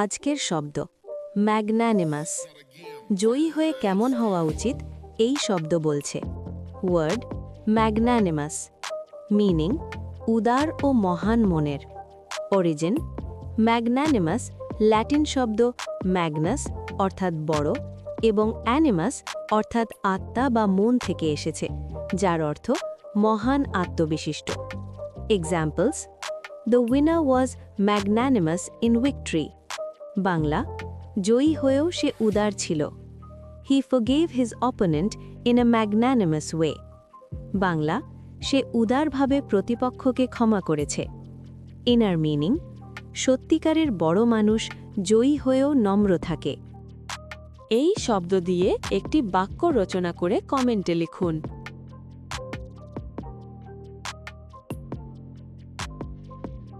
আজকের শব্দ ম্যাগনানিমাস। জয়ী হয়ে কেমন হওয়া উচিত এই শব্দ বলছে। ওয়ার্ড ম্যাগনানিমাস, মিনিং উদার ও মহান মনের। অরিজিন ম্যাগনানিমাস ল্যাটিন শব্দ ম্যাগনাস অর্থাৎ বড় এবং অ্যানিমাস অর্থাৎ আত্মা বা মন থেকে এসেছে, যার অর্থ মহান আত্মবিশিষ্ট। Examples: the winner was magnanimous in victory. Bangla, জয়ী হয়েও সে উদার ছিল। He forgave his opponent in a magnanimous way. Bangla, সে উদারভাবে প্রতিপক্ষকে ক্ষমা করেছে। ইনার মিনিং, সত্যিকারের বড় মানুষ জয়ী হয়েও নম্র থাকে। এই শব্দ দিয়ে একটি বাক্য রচনা করে কমেন্টে লিখুন।